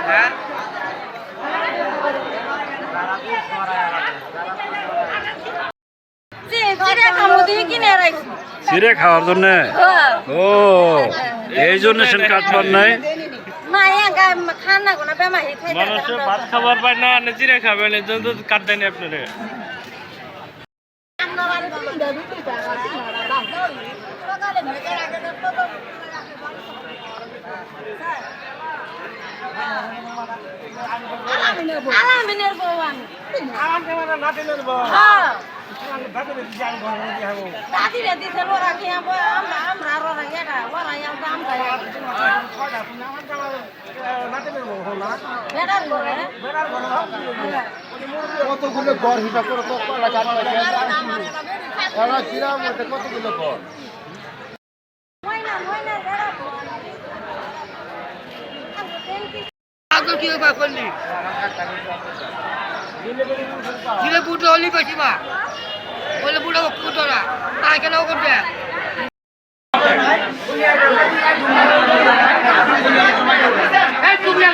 হ্যাঁ চিড়ে খাওয়ার জন্য ও এই জন্য সেন কাটবার নাই মানুষ ভাত খাবার পায় না চিড়ে খাবেন এই জন্য তো কাট দেয়নি আপনারা আলামিনের বউ আমি দাদিরে দিছে ওরা কি আমরা ওরা এটা ওরা দাম কতগুলো গড় হিসাব করে কতগুলো গড় কি করলি ছেলে বুটো হলি বেশি মা বলে বুটো বুটো না তাই কেন করবে এই তুমি